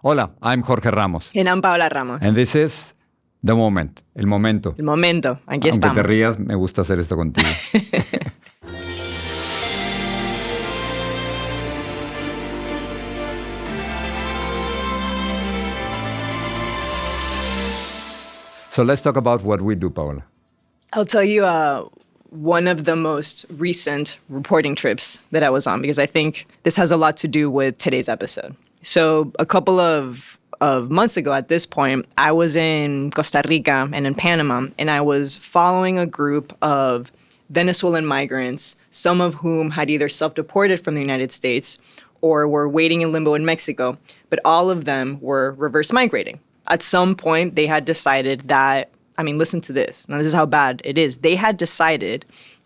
Hola, I'm Jorge Ramos. And I'm Paola Ramos. And this is The Moment, El Momento. El Momento, aquí estamos. Aunque te rías, me gusta hacer esto contigo. So let's talk about what we do, Paola. I'll tell you one of the most recent reporting trips that I was on, because I think this has a lot to do with today's episode. So a couple of months ago at this point, I was in Costa Rica and in Panama, and I was following a group of Venezuelan migrants, some of whom had either self-deported from the United States or were waiting in limbo in Mexico, but all of them were reverse migrating. At some point, they had decided that, listen to this. Now, this is how bad it is. They had decided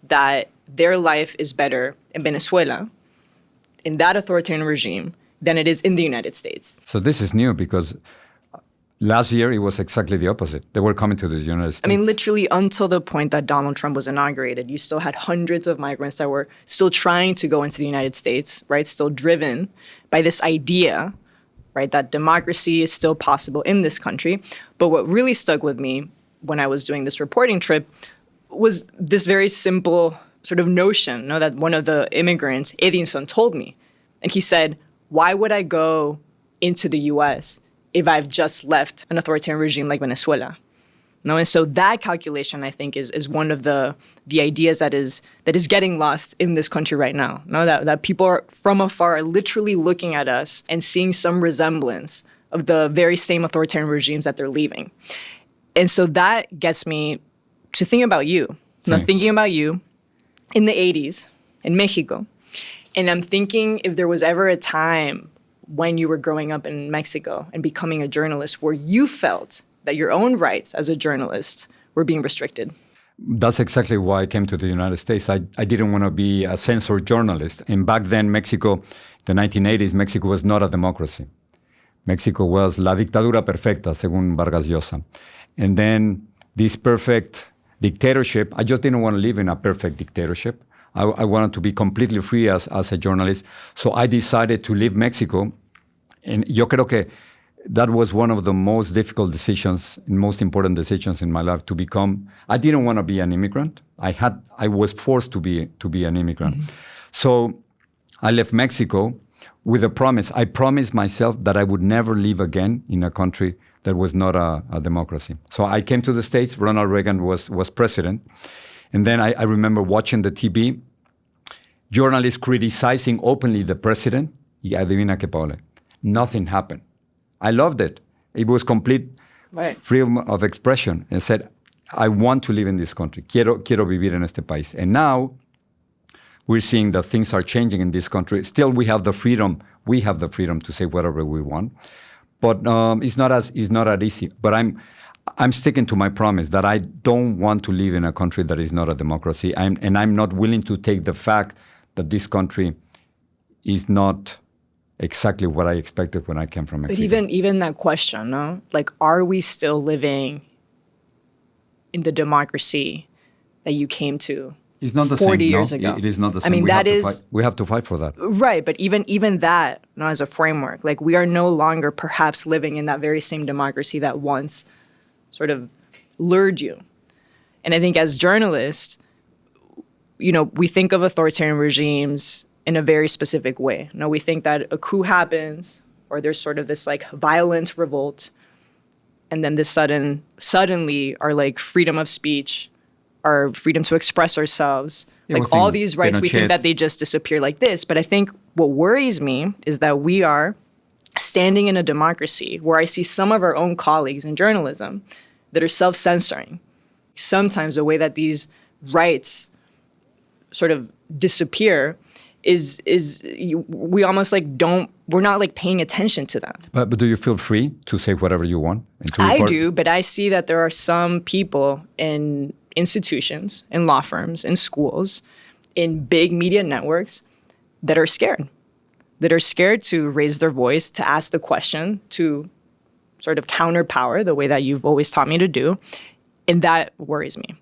that their life is better in Venezuela, in that authoritarian regime, than it is in the United States. So this is new because last year it was exactly the opposite. They were coming to the United States. Literally until the point that Donald Trump was inaugurated, you still had hundreds of migrants that were still trying to go into the United States, right? Still driven by this idea, right, that democracy is still possible in this country. But what really stuck with me when I was doing this reporting trip was this very simple sort of notion, that one of the immigrants, Edinson, told me. And he said, why would I go into the U.S. if I've just left an authoritarian regime like Venezuela? And so that calculation, I think, is one of the ideas that is getting lost in this country right now. That people are from afar are literally looking at us and seeing some resemblance of the very same authoritarian regimes that they're leaving. And so that gets me to think about you. Thinking about you in the 80s in Mexico. And I'm thinking if there was ever a time when you were growing up in Mexico and becoming a journalist where you felt that your own rights as a journalist were being restricted. That's exactly why I came to the United States. I didn't want to be a censored journalist. And back then, Mexico, the 1980s, Mexico was not a democracy. Mexico was la dictadura perfecta, según Vargas Llosa. And then this perfect dictatorship, I just didn't want to live in a perfect dictatorship. I wanted to be completely free as a journalist. So I decided to leave Mexico. And yo creo que that was one of the most difficult decisions and most important decisions in my life to become. I didn't want to be an immigrant. I was forced to be an immigrant. Mm-hmm. So I left Mexico with a promise. I promised myself that I would never live again in a country that was not a democracy. So I came to the States. Ronald Reagan was president. And then I remember watching the TV, journalists criticizing openly the president. Y adivina qué, Paola. Nothing happened. I loved it. It was complete freedom of expression. And said, I want to live in this country. Quiero vivir en este país. And now we're seeing that things are changing in this country. Still, we have the freedom. We have the freedom to say whatever we want. But it's not as easy. But I'm sticking to my promise that I don't want to live in a country that is not a democracy. I'm not willing to take the fact that this country is not exactly what I expected when I came from Mexico. But even that question, no? Like, are we still living in the democracy that you came to? It's not the 40 same, years ago. It is not the same. We have to fight for that. Right, but even that, as a framework, like we are no longer perhaps living in that very same democracy that once sort of lured you. And I think as journalists, we think of authoritarian regimes in a very specific way. We think that a coup happens or there's sort of this like violent revolt, and then this suddenly our like freedom of speech, our freedom to express ourselves, like all these rights, we think that they just disappear like this. But I think what worries me is that we are standing in a democracy where I see some of our own colleagues in journalism that are self-censoring. Sometimes the way that these rights sort of disappear is we almost like we're not like paying attention to them. But do you feel free to say whatever you want? I do, but I see that there are some people in institutions, in law firms, in schools, in big media networks that are scared to raise their voice, to ask the question, to sort of counterpower the way that you've always taught me to do. And that worries me.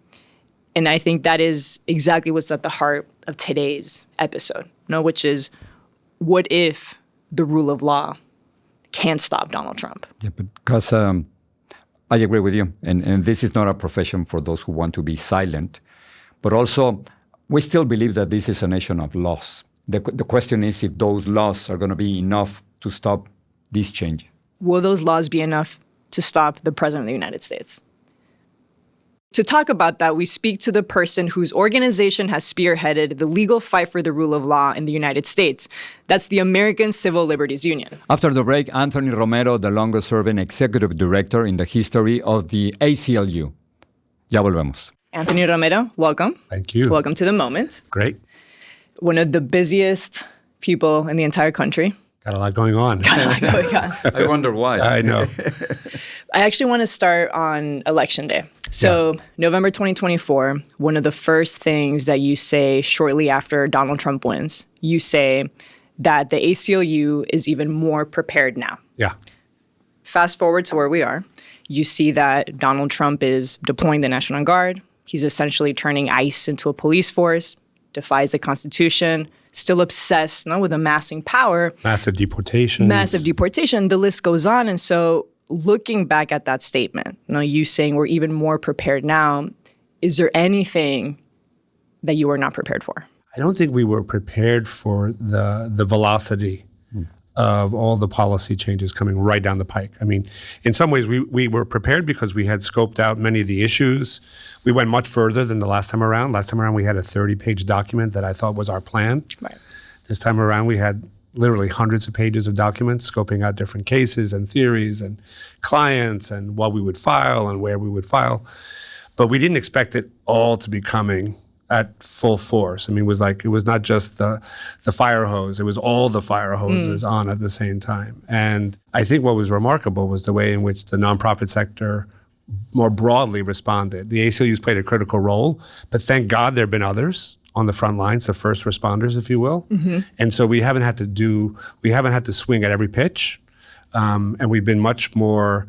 And I think that is exactly what's at the heart of today's episode, which is, what if the rule of law can't stop Donald Trump. Yeah, because I agree with you. And this is not a profession for those who want to be silent. But also, we still believe that this is a nation of laws. The question is if those laws are going to be enough to stop this change. Will those laws be enough to stop the President of the United States? To talk about that, we speak to the person whose organization has spearheaded the legal fight for the rule of law in the United States. That's the American Civil Liberties Union. After the break, Anthony Romero, the longest-serving executive director in the history of the ACLU. Ya volvemos. Anthony Romero, welcome. Thank you. Welcome to The Moment. Great. One of the busiest people in the entire country. Got a lot going on. I wonder why. I know. I actually want to start on Election Day. So November 2024, one of the first things that you say shortly after Donald Trump wins, you say that the ACLU is even more prepared now. Yeah. Fast forward to where we are. You see that Donald Trump is deploying the National Guard. He's essentially turning ICE into a police force, defies the Constitution, still obsessed with amassing power. Massive deportations. Massive deportation. The list goes on. And so looking back at that statement, you saying we're even more prepared now, is there anything that you were not prepared for? I don't think we were prepared for the velocity of all the policy changes coming right down the pike. I mean, in some ways, we were prepared because we had scoped out many of the issues. We went much further than the last time around. Last time around, we had a 30-page document that I thought was our plan. Right. This time around, we had literally hundreds of pages of documents scoping out different cases and theories and clients and what we would file and where we would file. But we didn't expect it all to be coming at full force. I mean, it was not just the fire hose, it was all the fire hoses on at the same time. And I think what was remarkable was the way in which the nonprofit sector more broadly responded. The ACLU's played a critical role, but thank God there have been others on the front lines, the first responders, if you will. Mm-hmm. And so we haven't had to swing at every pitch. And we've been much more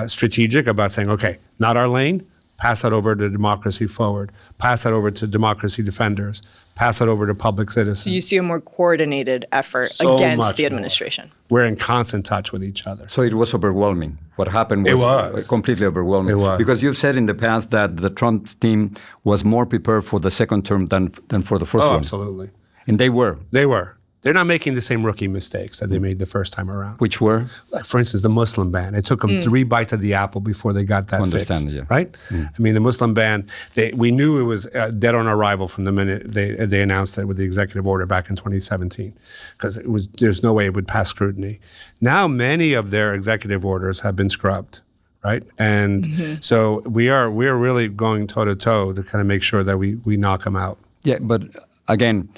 strategic about saying, okay, not our lane, pass that over to Democracy Forward, pass that over to Democracy Defenders, pass that over to public citizens. So you see a more coordinated effort against the administration. We're in constant touch with each other. So it was overwhelming. What happened was completely overwhelming. It was. Because you've said in the past that the Trump team was more prepared for the second term than for the first one. Absolutely. And they were. They were. They're not making the same rookie mistakes that they made the first time around. Which were? Like, for instance, the Muslim ban. It took them 3 bites of the apple before they got that fixed, right? I mean, the Muslim ban, we knew it was dead on arrival from the minute they announced it with the executive order back in 2017, because there's no way it would pass scrutiny. Now, many of their executive orders have been scrubbed, right? And so we're really going toe-to-toe to kind of make sure that we knock them out. Yeah, but again,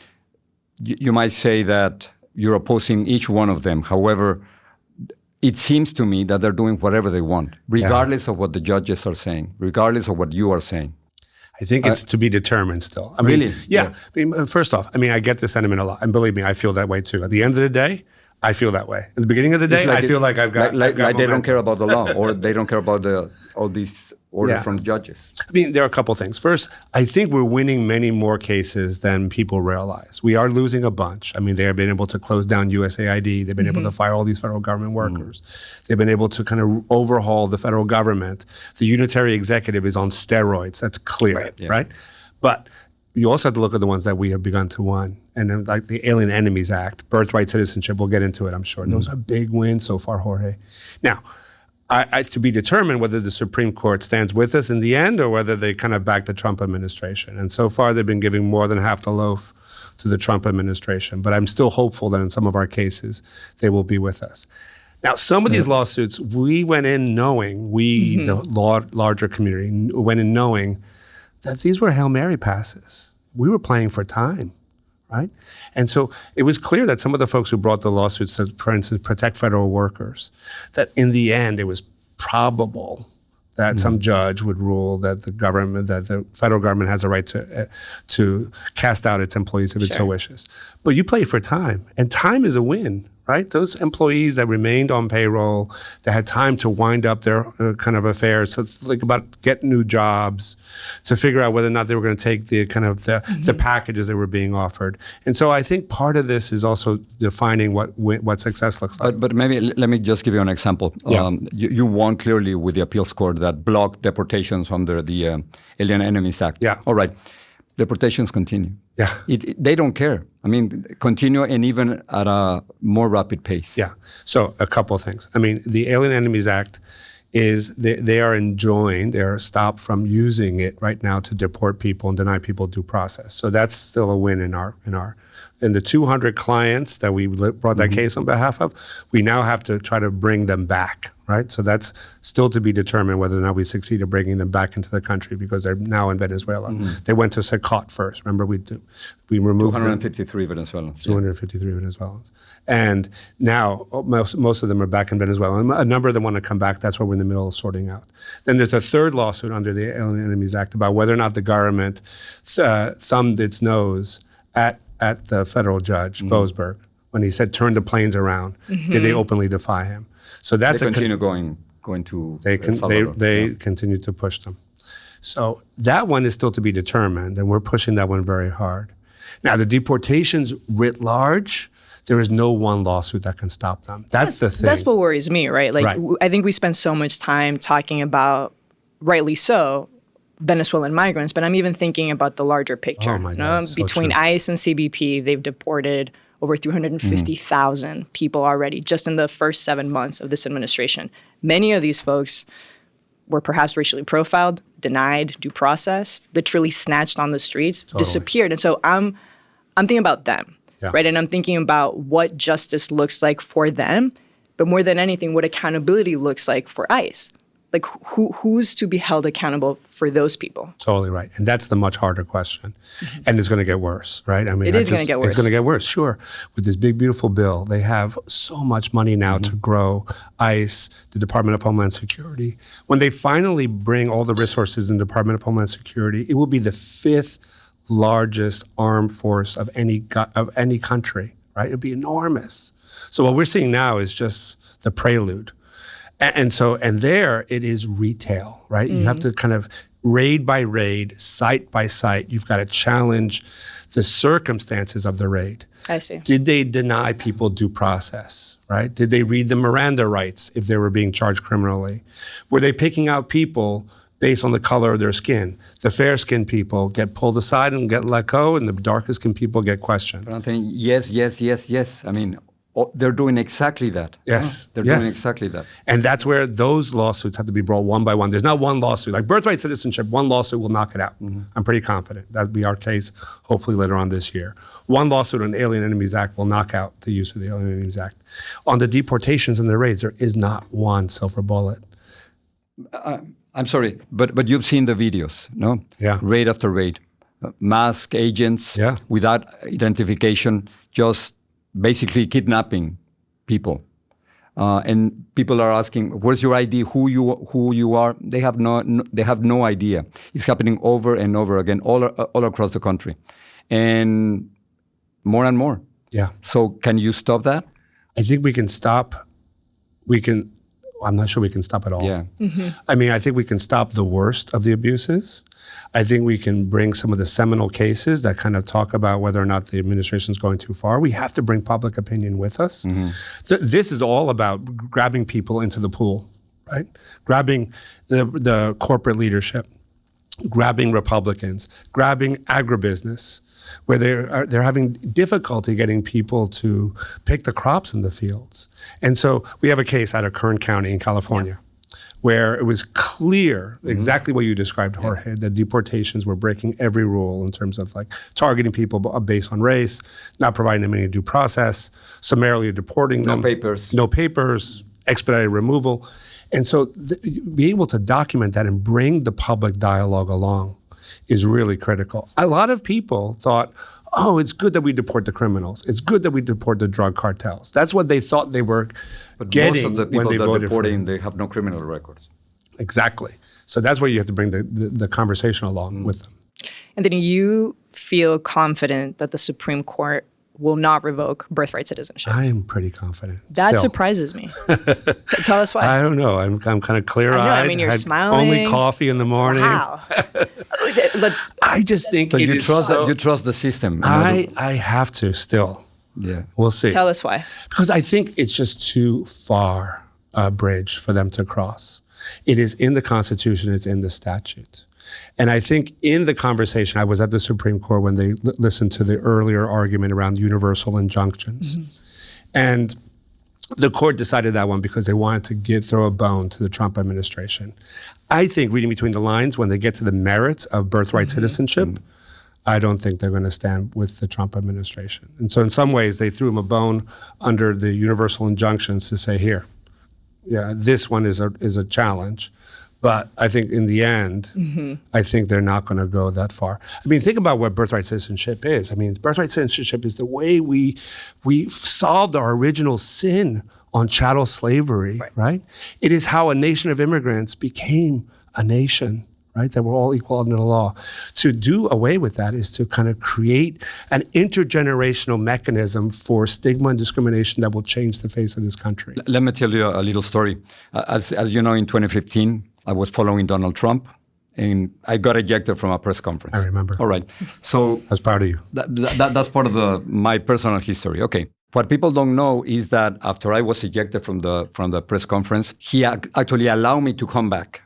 you might say that you're opposing each one of them. However, it seems to me that they're doing whatever they want, regardless of what the judges are saying, regardless of what you are saying. I think it's to be determined still. I mean, really? Yeah. I mean, first off, I get the sentiment a lot. And believe me, I feel that way too. At the end of the day, I feel that way. At the beginning of the day, I feel like I've got... Like they don't care about the law, or they don't care about all these orders from the judges. I mean, there are a couple of things. First, I think we're winning many more cases than people realize. We are losing a bunch. I mean, they have been able to close down USAID. They've been able to fire all these federal government workers. They've been able to kind of overhaul the federal government. The unitary executive is on steroids. That's clear, right? But you also have to look at the ones that we have begun to win. And then, like the Alien Enemies Act, Birthright citizenship, we'll get into it, I'm sure. Those are big wins so far, Jorge. Now, to be determined whether the Supreme Court stands with us in the end or whether they kind of back the Trump administration. And so far, they've been giving more than half the loaf to the Trump administration. But I'm still hopeful that in some of our cases, they will be with us. Now, some of these lawsuits, we went in knowing, the larger community, went in knowing that these were Hail Mary passes. We were playing for time, right? And so it was clear that some of the folks who brought the lawsuits to, for instance, protect federal workers, that in the end it was probable that some judge would rule that the federal government has a right to cast out its employees if it so wishes. But you played for time, and time is a win, right? Those employees that remained on payroll, that had time to wind up their kind of affairs, to think about getting new jobs, to figure out whether or not they were going to take the kind of the packages that were being offered. And so I think part of this is also defining what success looks like. But maybe let me just give you an example. Yeah. You won clearly with the appeals court that blocked deportations under the Alien Enemies Act. Yeah. All right. Deportations continue. Yeah. They don't care. I mean, continue and even at a more rapid pace. Yeah. So a couple of things. I mean, the Alien Enemies Act is they are stopped from using it right now to deport people and deny people due process. So that's still a win in the 200 clients that we brought that case on behalf of. We now have to try to bring them back, right? So that's still to be determined whether or not we succeed in bringing them back into the country because they're now in Venezuela. They went to Secot first. Remember, we removed 253 Venezuelans. 253 Venezuelans. And now most of them are back in Venezuela. And a number of them want to come back. That's what we're in the middle of sorting out. Then there's a third lawsuit under the Alien Enemies Act about whether or not the government thumbed its nose at the federal judge, Boasberg, when he said, turn the planes around. Did they openly defy him? So that's they continue going to They Salvador. continue to push them. So that one is still to be determined, and we're pushing that one very hard. Now, the deportations writ large, there is no one lawsuit that can stop them. That's the thing. That's what worries me, right? Like, Right. I think we spend so much time talking about, rightly so, Venezuelan migrants, but I'm even thinking about the larger picture. Oh my God, so Between true. ICE and CBP, they've deported over 350,000 people already just in the first 7 months of this administration. Many of these folks were perhaps racially profiled, denied due process, literally snatched on the streets, disappeared. And so I'm thinking about them, right? And I'm thinking about what justice looks like for them, but more than anything, what accountability looks like for ICE. Like, who's to be held accountable for those people? Totally right. And that's the much harder question. And it's going to get worse, right? I mean, It is going to get worse. It's going to get worse, sure. With this big, beautiful bill, they have so much money now to grow ICE, the Department of Homeland Security. When they finally bring all the resources in the Department of Homeland Security, it will be the 5th largest armed force of any country, right? It'll be enormous. So what we're seeing now is just the prelude. And there it is retail, right? You have to kind of raid by raid, site by site. You've got to challenge the circumstances of the raid. I see. Did they deny people due process, right? Did they read the Miranda rights if they were being charged criminally? Were they picking out people based on the color of their skin? The fair-skinned people get pulled aside and get let go, and the darker-skinned people get questioned. But I'm thinking, yes. I mean, they're doing exactly that. Yes. They're doing exactly that. And that's where those lawsuits have to be brought one by one. There's not one lawsuit. Like Birthright citizenship, one lawsuit will knock it out. I'm pretty confident. That'll be our case, hopefully later on this year. One lawsuit on the Alien Enemies Act will knock out the use of the Alien Enemies Act. On the deportations and the raids, there is not one silver bullet. I'm sorry, but you've seen the videos, no? Yeah. Raid after raid. Masked agents without identification, just basically kidnapping people. And people are asking, where's your ID, who you are? They have no idea. It's happening over and over again, all across the country. And more. Yeah. So can you stop that? I think we can stop. I'm not sure we can stop it all. Yeah. I mean, I think we can stop the worst of the abuses. I think we can bring some of the seminal cases that kind of talk about whether or not the administration is going too far. We have to bring public opinion with us. This is all about grabbing people into the pool, right? Grabbing the corporate leadership, grabbing Republicans, grabbing agribusiness, where they're having difficulty getting people to pick the crops in the fields. And so we have a case out of Kern County in California where it was clear exactly what you described, Jorge, that deportations were breaking every rule in terms of like targeting people based on race, not providing them any due process, summarily deporting them. No papers, expedited removal. And so be able to document that and bring the public dialogue along is really critical. A lot of people thought, oh, it's good that we deport the criminals. It's good that we deport the drug cartels. That's what they thought they were getting most of the people when they that voted deporting, they have no criminal records. Exactly. So that's where you have to bring the conversation along with them. And then you feel confident that the Supreme Court will not revoke birthright citizenship. I am pretty confident. That still. surprises me. Tell us why. I don't know. I'm kind of clear-eyed. I mean, you're had smiling. Only coffee in the morning. Wow. I just think So it you is trust so, you trust the system. I have to still. Yeah. We'll see. Tell us why. Because I think it's just too far a bridge for them to cross. It is in the Constitution. It's in the statute. And I think in the conversation, I was at the Supreme Court when they listened to the earlier argument around universal injunctions. Mm-hmm. And the court decided that one because they wanted to throw a bone to the Trump administration. I think, reading between the lines, when they get to the merits of birthright citizenship, I don't think they're going to stand with the Trump administration. And so in some ways, they threw him a bone under the universal injunctions to say, here, yeah, this one is a challenge. But I think in the end, I think they're not going to go that far. I mean, think about what birthright citizenship is. I mean, birthright citizenship is the way we solved our original sin on chattel slavery, right? It is how a nation of immigrants became a nation, right? That we're all equal under the law. To do away with that is to kind of create an intergenerational mechanism for stigma and discrimination that will change the face of this country. Let me tell you a little story. As you know, in 2015, I was following Donald Trump, and I got ejected from a press conference. I remember. All right. So I was proud of you. That's part of my personal history. Okay. What people don't know is that after I was ejected from the press conference, he actually allowed me to come back.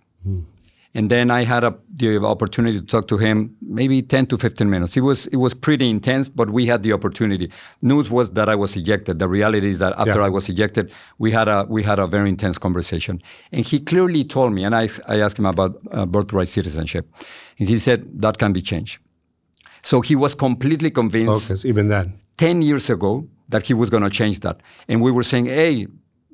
And then I had the opportunity to talk to him maybe 10 to 15 minutes. It was pretty intense, but we had the opportunity. News was that I was ejected. The reality is that after I was ejected, we had a very intense conversation. And he clearly told me, and I asked him about birthright citizenship, and he said that can be changed. So he was completely convinced. Focus, even then. 10 years ago that he was going to change that. And we were saying, hey,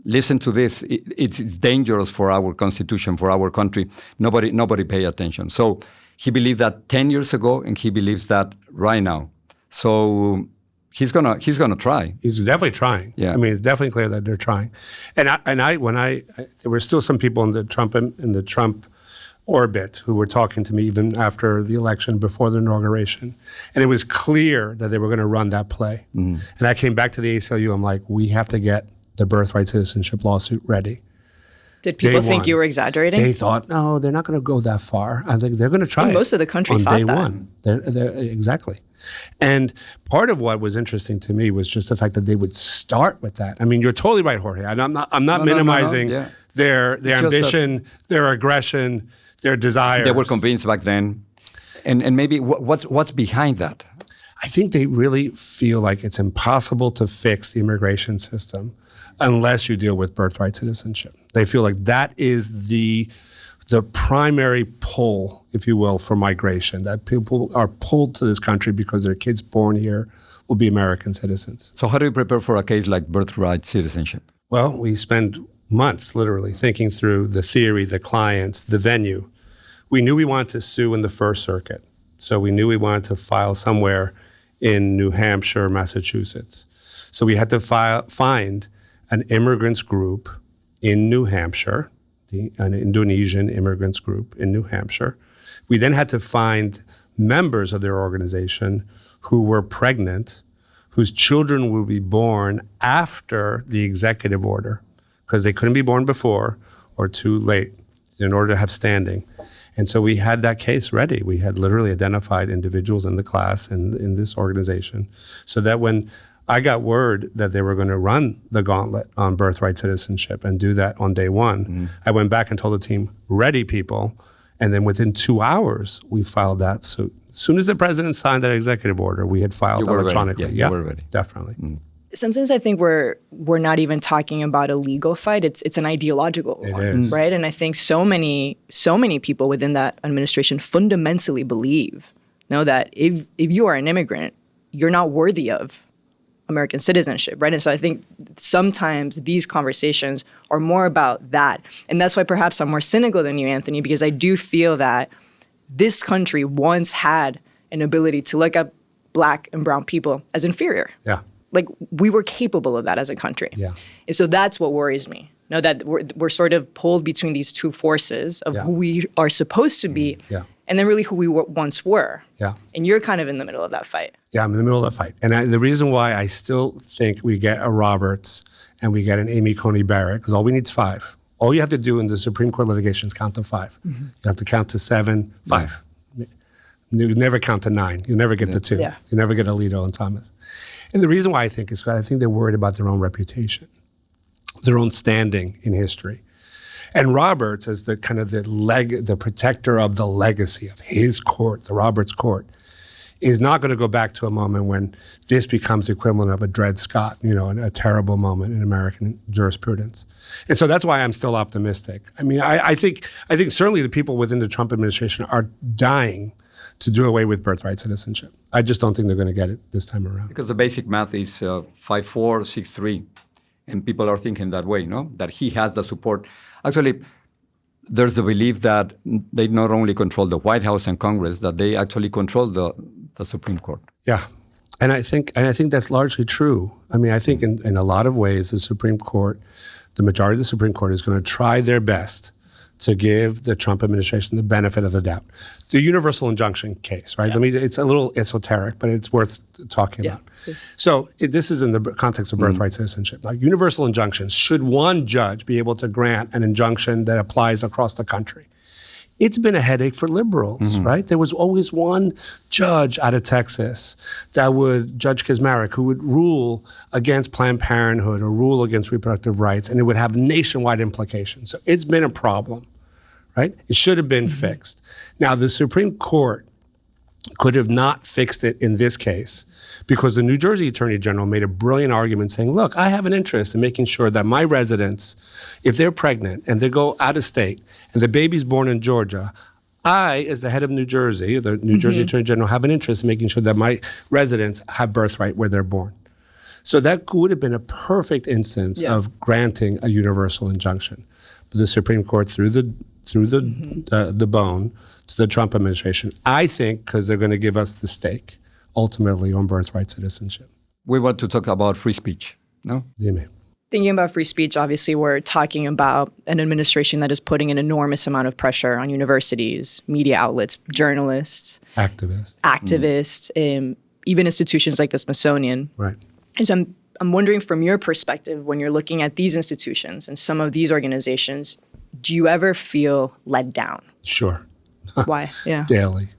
listen to this. It's dangerous for our Constitution, for our country. Nobody pay attention. So he believed that 10 years ago, and he believes that right now. So he's gonna try. He's definitely trying. Yeah. I mean, it's definitely clear that they're trying. And there were still some people in the Trump orbit who were talking to me even after the election, before the inauguration. And it was clear that they were going to run that play. Mm-hmm. And I came back to the ACLU. I'm like, we have to get the birthright citizenship lawsuit ready. Did people think you were exaggerating? They thought, no, they're not going to go that far. I think they're going to try. Most of the country thought on day that. one. Exactly. And part of what was interesting to me was just the fact that they would start with that. I mean, you're totally right, Jorge. I'm not minimizing their ambition, their aggression, their desires. They were convinced back then. And maybe what's behind that? I think they really feel like it's impossible to fix the immigration system unless you deal with birthright citizenship. They feel like that is the primary pull, if you will, for migration, that people are pulled to this country because their kids born here will be American citizens. So how do you prepare for a case like birthright citizenship? Well, we spend months literally thinking through the theory, the clients, the venue. We knew we wanted to sue in the First Circuit. So we knew we wanted to file somewhere in New Hampshire, Massachusetts. So we had to find an immigrants group in New Hampshire, an Indonesian immigrants group in New Hampshire. We then had to find members of their organization who were pregnant, whose children would be born after the executive order, because they couldn't be born before or too late in order to have standing. And so we had that case ready. We had literally identified individuals in the class and in this organization, so that when I got word that they were going to run the gauntlet on birthright citizenship and do that on day one, I went back and told the team, ready, people. And then within 2 hours, we filed that suit. As soon as the president signed that executive order, we had filed electronically. Yeah, you were ready. Definitely. Sometimes I think we're not even talking about a legal fight. It's an ideological one, right? And I think so many people within that administration fundamentally believe, that if you are an immigrant, you're not worthy of American citizenship, right? And so I think sometimes these conversations are more about that. And that's why perhaps I'm more cynical than you, Anthony, because I do feel that this country once had an ability to look at Black and brown people as inferior. Yeah. Like, we were capable of that as a country. Yeah. And so that's what worries me. That we're sort of pulled between these two forces of who we are supposed to be and then really who we once were. Yeah. And you're kind of in the middle of that fight. Yeah, I'm in the middle of that fight. And the reason why I still think we get a Roberts and we get an Amy Coney Barrett, because all we need is 5. All you have to do in the Supreme Court litigation is count to 5. You have to count to 7, 5. You never count to 9. You never get to 2. Yeah. You never get Alito and Thomas. And the reason why I think is because I think they're worried about their own reputation, their own standing in history. And Roberts, as the kind of the protector of the legacy of his court, the Roberts Court, is not going to go back to a moment when this becomes the equivalent of a Dred Scott, a terrible moment in American jurisprudence. And so that's why I'm still optimistic. I mean, I think certainly the people within the Trump administration are dying to do away with birthright citizenship. I just don't think they're going to get it this time around. Because the basic math is 5-4, 6-3. And people are thinking that way, that he has the support. Actually, there's the belief that they not only control the White House and Congress, that they actually control the Supreme Court. Yeah. And I think that's largely true. I mean, I think in a lot of ways, the Supreme Court, the majority of the Supreme Court is going to try their best to give the Trump administration the benefit of the doubt. The universal injunction case, right? Yeah. It's a little esoteric, but it's worth talking about. Please. So this is in the context of birthright citizenship. Like universal injunctions, should one judge be able to grant an injunction that applies across the country? It's been a headache for liberals, right? There was always one judge out of Texas Judge Kaczmarek, who would rule against Planned Parenthood or rule against reproductive rights, and it would have nationwide implications. So it's been a problem, right? It should have been fixed. Now, the Supreme Court could have not fixed it in this case because the New Jersey Attorney General made a brilliant argument saying, look, I have an interest in making sure that my residents, if they're pregnant and they go out of state and the baby's born in Georgia, I, as the head of New Jersey, the New Jersey Attorney General, have an interest in making sure that my residents have birthright where they're born. So that would have been a perfect instance of granting a universal injunction. But the Supreme Court threw the bone to the Trump administration, I think, because they're going to give us the stake, ultimately, on birthright citizenship. We want to talk about free speech, no? Dime. Thinking about free speech, obviously, we're talking about an administration that is putting an enormous amount of pressure on universities, media outlets, journalists, activists, even institutions like the Smithsonian. Right. And so I'm wondering, from your perspective, when you're looking at these institutions and some of these organizations, do you ever feel let down? Sure. Why? Yeah. Daily.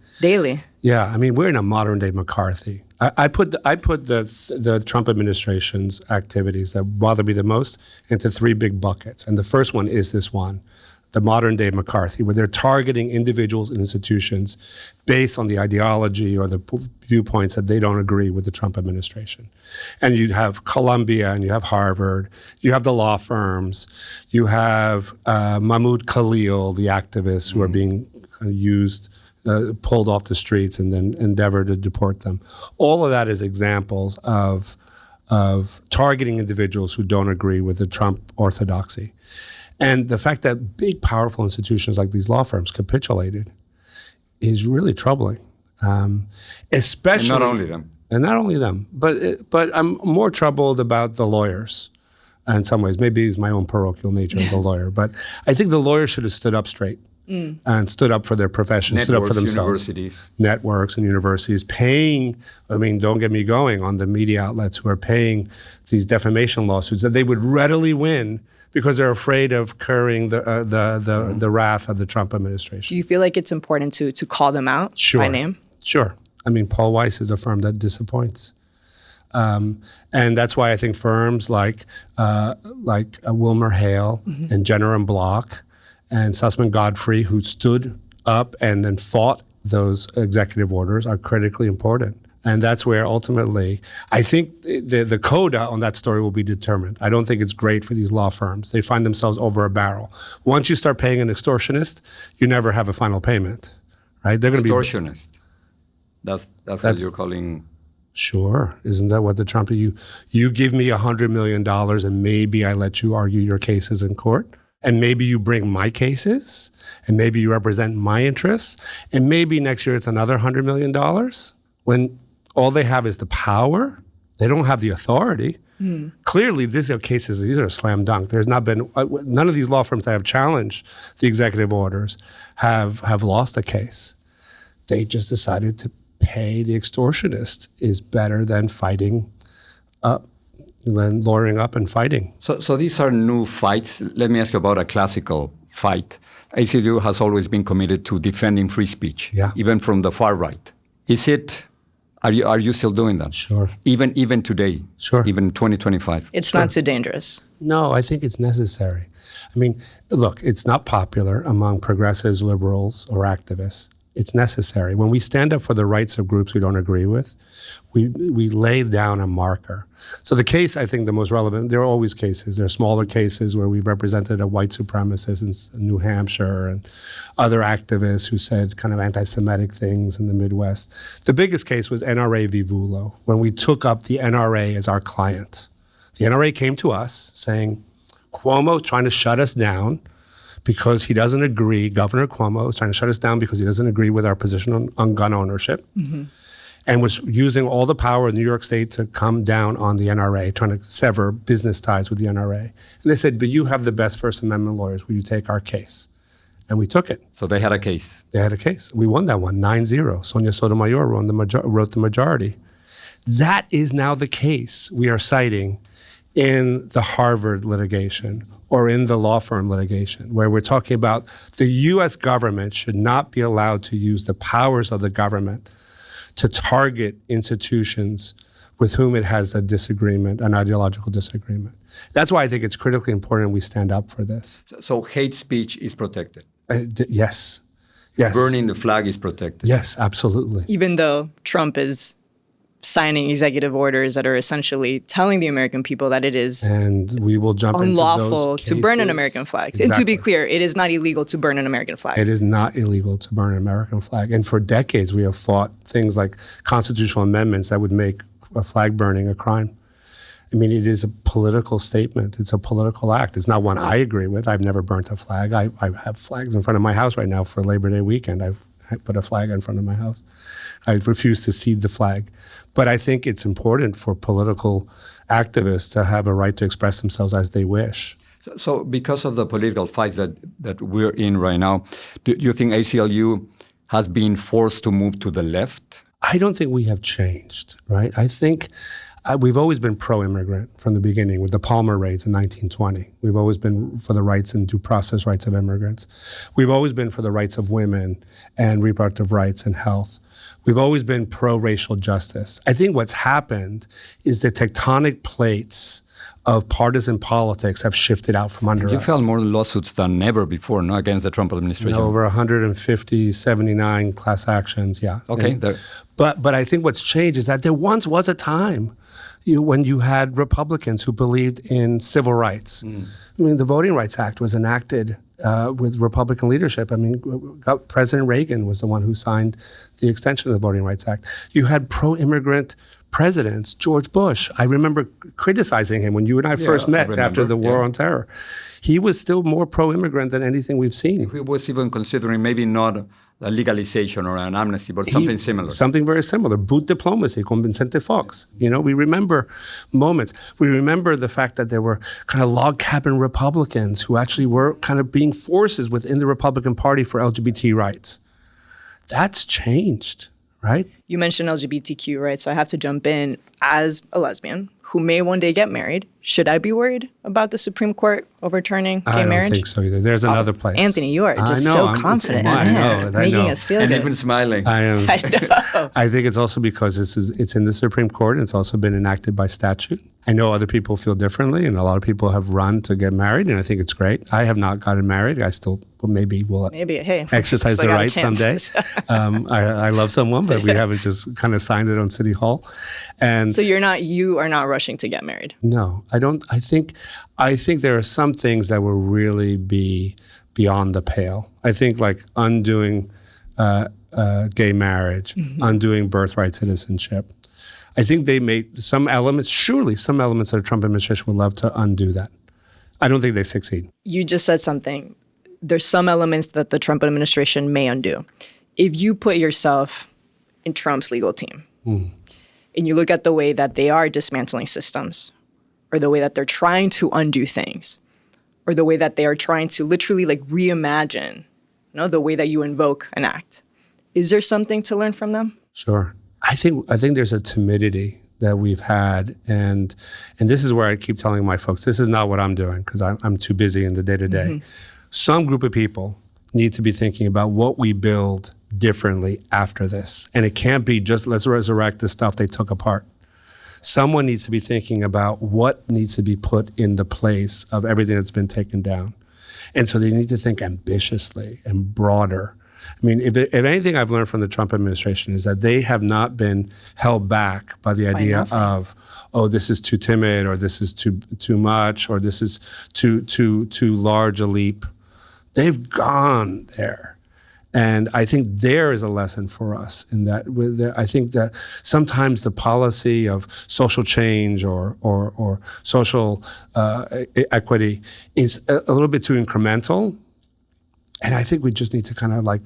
Yeah. I mean, we're in a modern day McCarthy. I put the Trump administration's activities that bother me the most into 3 big buckets. And the first one is this one, the modern day McCarthy, where they're targeting individuals and institutions based on the ideology or the viewpoints that they don't agree with the Trump administration. And you have Columbia and you have Harvard, you have the law firms, you have Mahmoud Khalil, the activists who are being used, pulled off the streets and then endeavor to deport them. All of that is examples of targeting individuals who don't agree with the Trump orthodoxy. And the fact that big, powerful institutions like these law firms capitulated is really troubling. Especially, and not only them. And not only them, but I'm more troubled about the lawyers in some ways. Maybe it's my own parochial nature as a lawyer, but I think the lawyers should have stood up straight and stood up for their profession, stood up for themselves. Networks and universities paying, I mean, don't get me going on the media outlets who are paying these defamation lawsuits that they would readily win because they're afraid of incurring the wrath of the Trump administration. Do you feel like it's important to call them out by name? Sure. I mean, Paul Weiss is a firm that disappoints. And that's why I think firms like Wilmer Hale and Jenner and Block and Sussman Godfrey, who stood up and then fought those executive orders, are critically important. And that's where ultimately, I think the coda on that story will be determined. I don't think it's great for these law firms. They find themselves over a barrel. Once you start paying an extortionist, you never have a final payment, right? They're going to be extortionist. That's what you're calling. Sure. Isn't that what the Trump, you give me $100 million and maybe I let you argue your cases in court? And maybe you bring my cases, and maybe you represent my interests, and maybe next year it's another $100 million, when all they have is the power. They don't have the authority. Clearly, these are cases, these are a slam dunk. There's not been, none of these law firms that have challenged the executive orders have lost a case. they just decided to pay the extortionist is better than fighting up, than lawyering up and fighting. So these are new fights. Let me ask you about a classical fight. ACLU has always been committed to defending free speech, even from the far right. Are you still doing that? Sure. Even today? Sure. Even 2025? It's not too dangerous. No, I think it's necessary. I mean, look, it's not popular among progressives, liberals, or activists. It's necessary. When we stand up for the rights of groups we don't agree with, we lay down a marker. So the case, I think the most relevant, there are always cases. There are smaller cases where we've represented a white supremacist in New Hampshire and other activists who said kind of anti-Semitic things in the Midwest. The biggest case was NRA v. Vulo, when we took up the NRA as our client. The NRA came to us saying, Cuomo's trying to shut us down because he doesn't agree. Governor Cuomo is trying to shut us down because he doesn't agree with our position on gun ownership, and was using all the power in New York State to come down on the NRA, trying to sever business ties with the NRA. And they said, but you have the best First Amendment lawyers. Will you take our case? And we took it. So they had a case. They had a case. We won that one, 9-0. Sonia Sotomayor wrote the majority. That is now the case we are citing in the Harvard litigation or in the law firm litigation, where we're talking about the U.S. government should not be allowed to use the powers of the government to target institutions with whom it has a disagreement, an ideological disagreement. That's why I think it's critically important we stand up for this. So hate speech is protected? Yes. Yes. Burning the flag is protected? Yes, absolutely. Even though Trump is signing executive orders that are essentially telling the American people that it is and we will jump unlawful into those to burn an American flag. Exactly. And to be clear, it is not illegal to burn an American flag. It is not illegal to burn an American flag. And for decades, we have fought things like constitutional amendments that would make a flag burning a crime. I mean, it is a political statement. It's a political act. It's not one I agree with. I've never burnt a flag. I have flags in front of my house right now for Labor Day weekend. I put a flag in front of my house. I refuse to cede the flag. But I think it's important for political activists to have a right to express themselves as they wish. So because of the political fights that we're in right now, do you think ACLU has been forced to move to the left? I don't think we have changed, right? I think we've always been pro-immigrant from the beginning with the Palmer raids in 1920. We've always been for the rights and due process rights of immigrants. We've always been for the rights of women and reproductive rights and health. We've always been pro-racial justice. I think what's happened is the tectonic plates of partisan politics have shifted out from under us. You filed more lawsuits than ever before, no, against the Trump administration. Over 150, 79 class actions, yeah. Okay. But I think what's changed is that there once was a time when you had Republicans who believed in civil rights. I mean, the Voting Rights Act was enacted with Republican leadership. I mean, President Reagan was the one who signed the extension of the Voting Rights Act. You had pro-immigrant presidents, George Bush. I remember criticizing him when you and I first met after the War on Terror. He was still more pro-immigrant than anything we've seen. He was even considering maybe not a legalization or an amnesty, but something similar. Something very similar. Boot diplomacy, con Vicente Fox. You know, we remember moments. We remember the fact that there were kind of log cabin Republicans who actually were kind of being forces within the Republican Party for LGBT rights. That's changed, right? You mentioned LGBTQ, right? So I have to jump in. As a lesbian who may one day get married, should I be worried about the Supreme Court overturning gay marriage? I don't think so either. There's another place. Anthony, you are just so confident. I know. Making us feel and good. even smiling. I am. I know. I think it's also because it's in the Supreme Court and it's also been enacted by statute. I know other people feel differently, and a lot of people have run to get married, and I think it's great. I have not gotten married. I still maybe will exercise the right someday. I love someone, but we haven't just kind of signed it on City Hall. And so you are not rushing to get married? No, I don't. I think there are some things that will really be beyond the pale. I think like undoing gay marriage, undoing birthright citizenship. I think they made some elements of the Trump administration would love to undo that. I don't think they succeed. You just said something. There's some elements that the Trump administration may undo. If you put yourself in Trump's legal team and you look at the way that they are dismantling systems, or the way that they're trying to undo things, or the way that they are trying to literally like reimagine, the way that you invoke an act. Is there something to learn from them? Sure. I think there's a timidity that we've had, and this is where I keep telling my folks, this is not what I'm doing because I'm too busy in the day-to-day. Some group of people need to be thinking about what we build differently after this. And it can't be just let's resurrect the stuff they took apart. Someone needs to be thinking about what needs to be put in the place of everything that's been taken down. And so they need to think ambitiously and broader. I mean, if anything I've learned from the Trump administration is that they have not been held back by the idea of, oh, this is too timid, or this is too much, or this is too large a leap. They've gone there. And I think there is a lesson for us in that. I think that sometimes the policy of social change or social equity is a little bit too incremental. And I think we just need to kind of like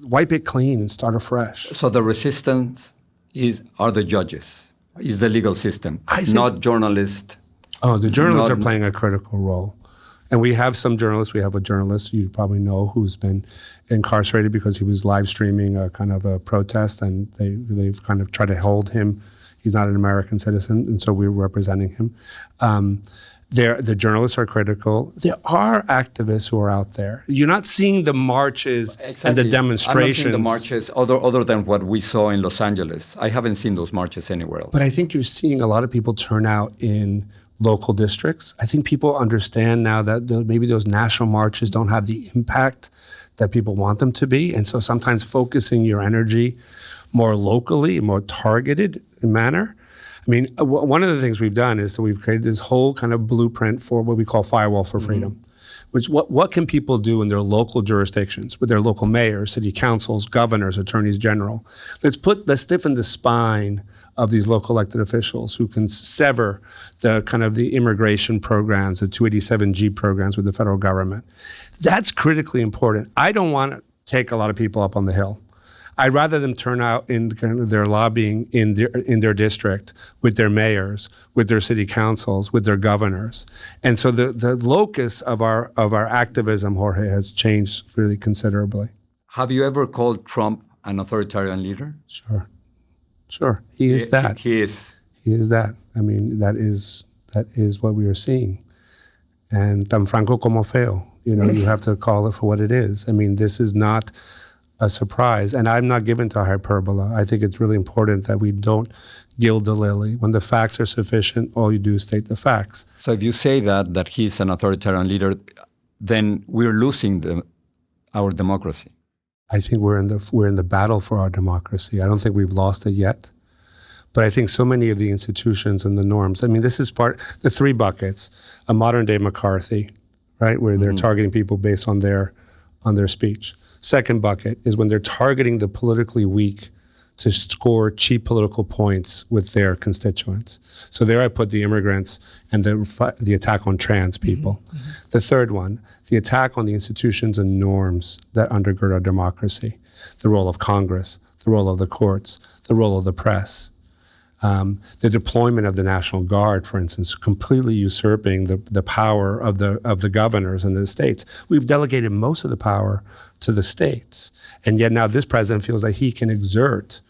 wipe it clean and start afresh. So the resistance are the judges, is the legal system, not journalists. Oh, the journalists are playing a critical role. And we have some journalists. We have a journalist you probably know who's been incarcerated because he was live streaming a kind of a protest, and they've kind of tried to hold him. He's not an American citizen, and so we're representing him. The journalists are critical. There are activists who are out there. You're not seeing the marches and the demonstrations. I'm not seeing the marches other than what we saw in Los Angeles. I haven't seen those marches anywhere else. But I think you're seeing a lot of people turn out in local districts. I think people understand now that maybe those national marches don't have the impact that people want them to be. And so sometimes focusing your energy more locally, more targeted manner. I mean, one of the things we've done is that we've created this whole kind of blueprint for what we call Firewall for Freedom, which what can people do in their local jurisdictions with their local mayors, city councils, governors, attorneys general. Let's stiffen the spine of these local elected officials who can sever the immigration programs, the 287G programs with the federal government. That's critically important. I don't want to take a lot of people up on the Hill. I'd rather them turn out in kind of their lobbying in their district with their mayors, with their city councils, with their governors. And so the locus of our activism, Jorge, has changed really considerably. Have you ever called Trump an authoritarian leader? Sure. He is that. He is. He is that. I mean, that is what we are seeing. And tan franco como feo. You know, you have to call it for what it is. I mean, this is not a surprise. And I'm not given to hyperbole. I think it's really important that we don't gild the lily. When the facts are sufficient, all you do is state the facts. So if you say that he's an authoritarian leader, then we're losing our democracy. I think we're in the battle for our democracy. I don't think we've lost it yet. But I think so many of the institutions and the norms, I mean, this is the three buckets, a modern day McCarthy, right, where they're targeting people based on their speech. Second bucket is when they're targeting the politically weak to score cheap political points with their constituents. So there I put the immigrants and the attack on trans people. The third one, the attack on the institutions and norms that undergird our democracy, the role of Congress, the role of the courts, the role of the press. The deployment of the National Guard, for instance, completely usurping the power of the governors in the states. We've delegated most of the power to the states. And yet now this president feels like he can exert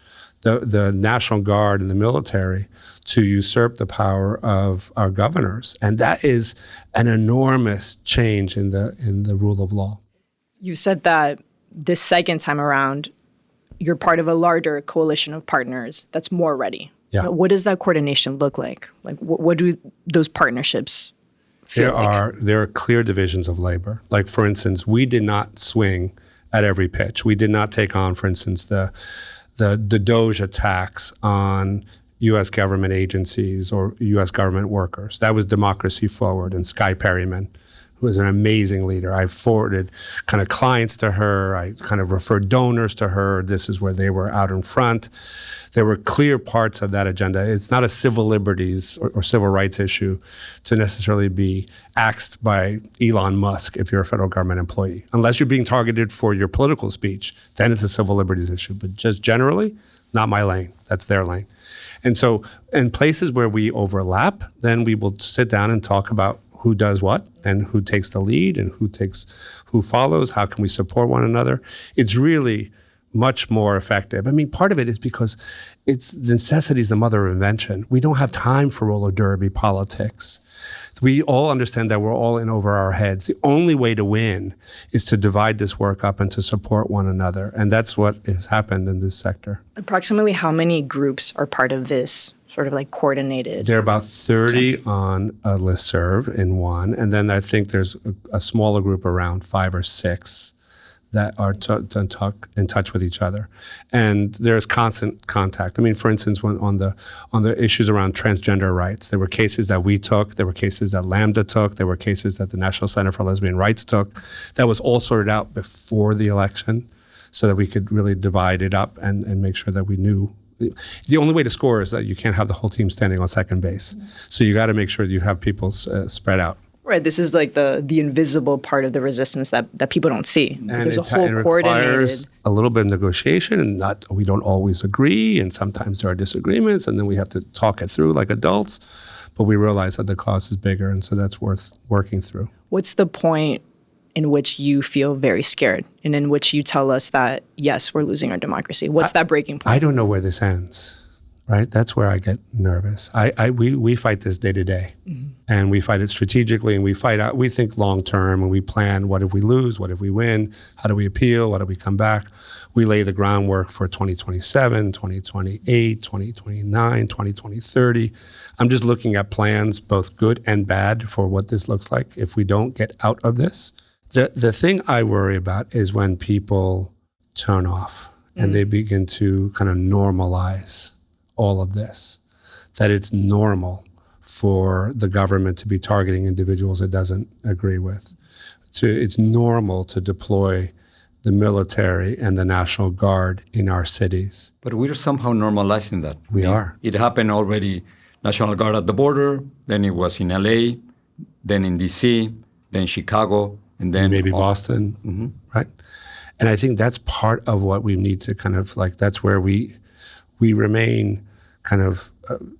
the National Guard and the military to usurp the power of our governors. And that is an enormous change in the rule of law. You said that this second time around, you're part of a larger coalition of partners that's more ready. Yeah. What does that coordination look like? Like, what do those partnerships feel like? There are clear divisions of labor. Like, for instance, we did not swing at every pitch. We did not take on, for instance, the Doge attacks on U.S. government agencies or U.S. government workers. That was Democracy Forward and Sky Perryman, who was an amazing leader. I forwarded kind of clients to her. I kind of referred donors to her. This is where they were out in front. There were clear parts of that agenda. It's not a civil liberties or civil rights issue to necessarily be axed by Elon Musk if you're a federal government employee. Unless you're being targeted for your political speech, then it's a civil liberties issue. But just generally, not my lane. That's their lane. And so in places where we overlap, then we will sit down and talk about who does what and who takes the lead and who follows, how can we support one another. It's really much more effective. I mean, part of it is because necessity is the mother of invention. We don't have time for roller derby politics. We all understand that we're all in over our heads. The only way to win is to divide this work up and to support one another. And that's what has happened in this sector. Approximately how many groups are part of this sort of like coordinated? There are about 30 on a listserv in one. And then I think there's a smaller group, around 5 or 6, that are in touch with each other. And there's constant contact. I mean, for instance, when on the issues around transgender rights, there were cases that we took, there were cases that Lambda took, there were cases that the National Center for Lesbian Rights took. That was all sorted out before the election so that we could really divide it up and make sure that we knew. The only way to score is that you can't have the whole team standing on second base. So you got to make sure you have people spread out. Right. This is like the invisible part of the resistance that people don't see. And there's a whole coordinated. Requires a little bit of negotiation, and we don't always agree, and sometimes there are disagreements, and then we have to talk it through like adults. But we realize that the cause is bigger, and so that's worth working through. What's the point in which you feel very scared, and in which you tell us that, yes, we're losing our democracy? What's that breaking point? I don't know where this ends. Right, that's where I get nervous. We fight this day to day, and we fight it strategically, and we fight out. We think long term, and we plan. What if we lose? What if we win? How do we appeal? How do we come back? We lay the groundwork for 2027, 2028, 2029, 2030. I'm just looking at plans, both good and bad, for what this looks like if we don't get out of this. The thing I worry about is when people turn off and they begin to kind of normalize all of this, that it's normal for the government to be targeting individuals it doesn't agree with. It's normal to deploy the military and the National Guard in our cities. But we're somehow normalizing that. We are. It happened already, National Guard at the border, then it was in LA, then in DC, then Chicago, and then maybe Boston, right? And I think that's part of what we need to kind of like, that's where we remain kind of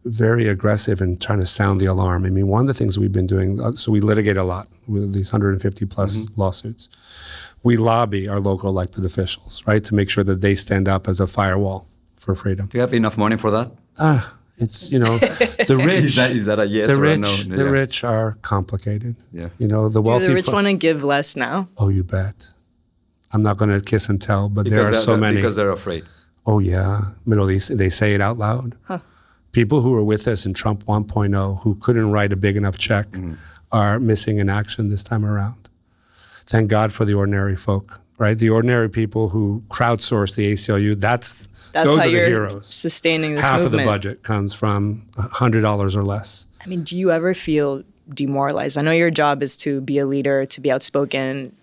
very aggressive in trying to sound the alarm. I mean, one of the things we've been doing, so we litigate a lot with these 150 plus lawsuits. We lobby our local elected officials, right, to make sure that they stand up as a firewall for freedom. Do you have enough money for that? It's, the rich. is that a yes or a no? The rich are complicated. Yeah. The wealthy. Do the rich want to give less now? Oh, you bet. I'm not going to kiss and tell, but there are so many. Because they're afraid. Oh, yeah. They say it out loud. Huh. People who were with us in Trump 1.0 who couldn't write a big enough check are missing in action this time around. Thank God for the ordinary folk, right? The ordinary people who crowdsource the ACLU, those how are the you're heroes. Sustaining this Half movement. of the budget comes from $100 or less. I mean, do you ever feel demoralized? I know your job is to be a leader, to be outspoken,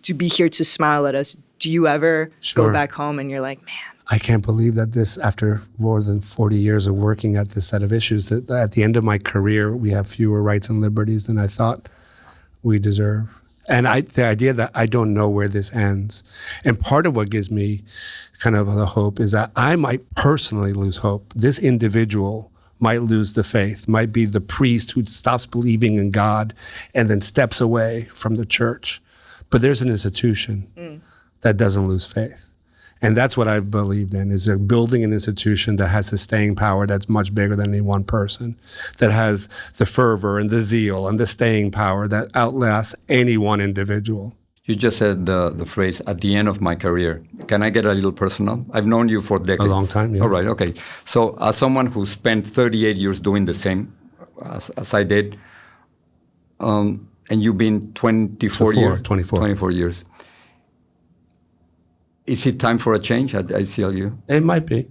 to be here to smile at us. Do you ever go back home and you're like, man, I can't believe that after more than 40 years of working at this set of issues, that at the end of my career, we have fewer rights and liberties than I thought we deserve. And the idea that I don't know where this ends. And part of what gives me kind of the hope is that I might personally lose hope. This individual might lose the faith, might be the priest who stops believing in God and then steps away from the church. But there's an institution that doesn't lose faith. And that's what I've believed in, is building an institution that has the staying power that's much bigger than any one person, that has the fervor and the zeal and the staying power that outlasts any one individual. You just said the phrase, at the end of my career. Can I get a little personal? I've known you for decades. A long time, yeah. All right, okay. So as someone who spent 38 years doing the same as I did, and you've been 24 years. Is it time for a change at ACLU? It might be.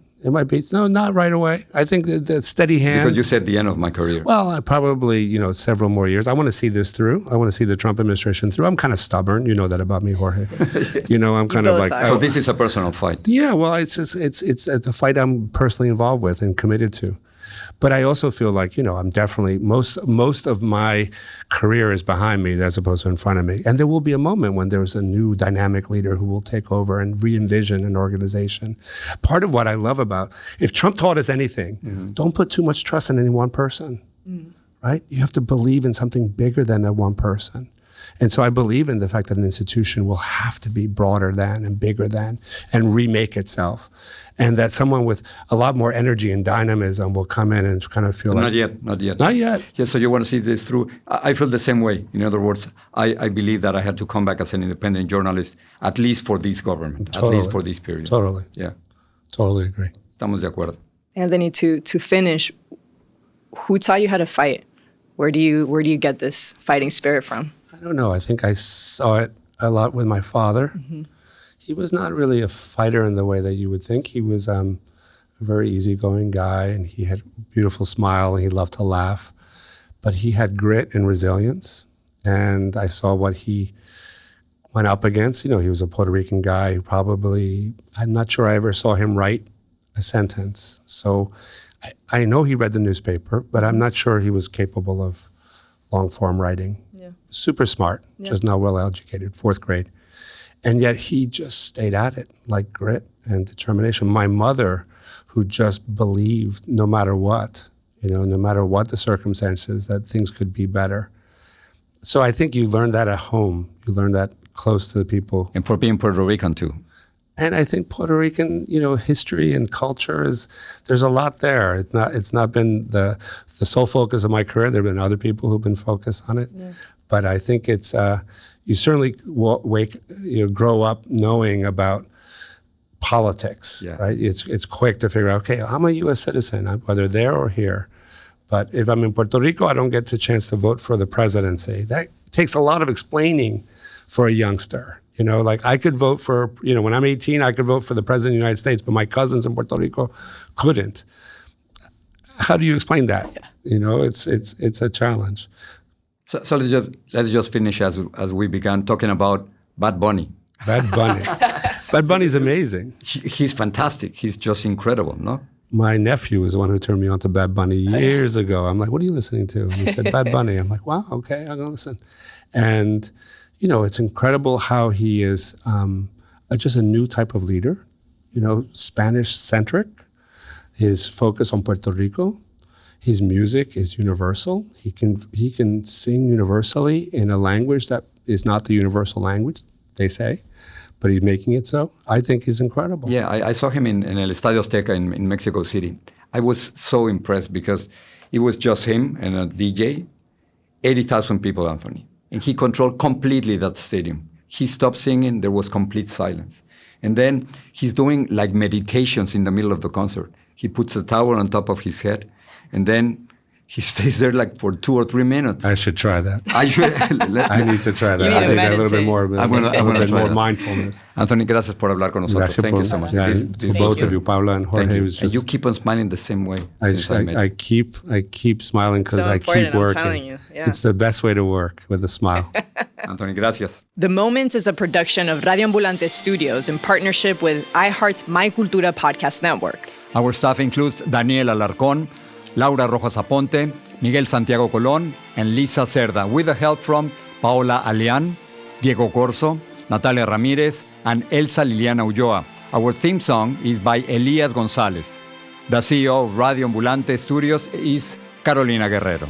No, not right away. I think the steady hand. Because you said the end of my career. Well, I probably, several more years. I want to see this through. I want to see the Trump administration through. I'm kind of stubborn. You know that about me, Jorge. I'm kind of like. So this is a personal fight. Yeah, well, it's a fight I'm personally involved with and committed to. But I also feel like, I'm definitely, most of my career is behind me as opposed to in front of me. And there will be a moment when there's a new dynamic leader who will take over and re-envision an organization. Part of what I love about, if Trump taught us anything, don't put too much trust in any one person, right? You have to believe in something bigger than that one person. And so I believe in the fact that an institution will have to be broader than and bigger than and remake itself. And that someone with a lot more energy and dynamism will come in and kind of feel Not yet. Not yet. Yeah, so you want to see this through. I feel the same way. In other words, I believe that I had to come back as an independent journalist, at least for this government, Totally. at least for this period. Totally. Yeah. Totally agree. Estamos de acuerdo. Anthony, to finish, who taught you how to fight? Where do you get this fighting spirit from? I don't know. I think I saw it a lot with my father. Mm-hmm. He was not really a fighter in the way that you would think. He was a very easygoing guy, and he had a beautiful smile, and he loved to laugh. But he had grit and resilience, and I saw what he went up against. You know, he was a Puerto Rican guy who probably, I'm not sure I ever saw him write a sentence. So I know he read the newspaper, but I'm not sure he was capable of long-form writing. Yeah. Super smart, just not well-educated, 4th grade. And yet he just stayed at it, like grit and determination. My mother, who just believed no matter what, no matter what the circumstances, that things could be better. So I think you learn that at home. You learn that close to the people. And for being Puerto Rican too. And I think Puerto Rican, history and culture there's a lot there. It's not been the sole focus of my career. There have been other people who've been focused on it. Yeah. But I think it's, you certainly grow up knowing about politics, right? It's quick to figure out, okay, I'm a U.S. citizen, whether there or here. But if I'm in Puerto Rico, I don't get the chance to vote for the presidency. That takes a lot of explaining for a youngster. Like I could vote for, when I'm 18, I could vote for the president of the United States, but my cousins in Puerto Rico couldn't. How do you explain that? Yeah. It's a challenge. So let's just finish as we began talking about Bad Bunny. Bad Bunny. Bad Bunny's amazing. He's fantastic. He's just incredible, no? My nephew was the one who turned me on to Bad Bunny years ago. I'm like, what are you listening to? And he said, Bad Bunny. I'm like, wow, okay, I'm going to listen. And, it's incredible how he is just a new type of leader, Spanish-centric. His focus on Puerto Rico. His music is universal. He can sing universally in a language that is not the universal language, they say, but he's making it so. I think he's incredible. Yeah, I saw him in El Estadio Azteca in Mexico City. I was so impressed because it was just him and a DJ, 80,000 people, Anthony. And he controlled completely that stadium. He stopped singing, there was complete silence. And then he's doing like meditations in the middle of the concert. He puts a towel on top of his head, and then he stays there like for 2 or 3 minutes. I should try that. I need to try that. I think a little bit more, more mindfulness. Anthony, gracias por hablar con nosotros. Thank you so much. To both of you, Paula and Jorge. And you keep on smiling the same way. I keep smiling because I keep working. I'm telling you. Yeah. It's the best way to work, with a smile. Anthony, gracias. The Moment is a production of Radio Ambulante Studios in partnership with iHeart's My Cultura Podcast Network. Our staff includes Daniel Alarcón, Laura Rojas Aponte, Miguel Santiago Colón, and Lisa Cerda, with the help from Paola Alián, Diego Corso, Natalia Ramírez, and Elsa Liliana Ulloa. Our theme song is by Elias González. The CEO of Radio Ambulante Studios is Carolina Guerrero.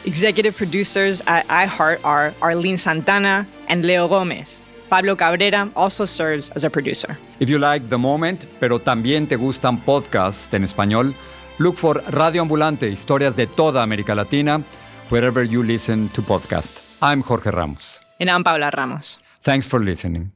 Executive producers at iHeart are Arlene Santana and Leo Gomez. Pablo Cabrera also serves as a producer. If you like The Moment, pero también te gustan podcasts en español, look for Radio Ambulante, historias de toda América Latina, wherever you listen to podcasts. I'm Jorge Ramos. And I'm Paula Ramos. Thanks for listening.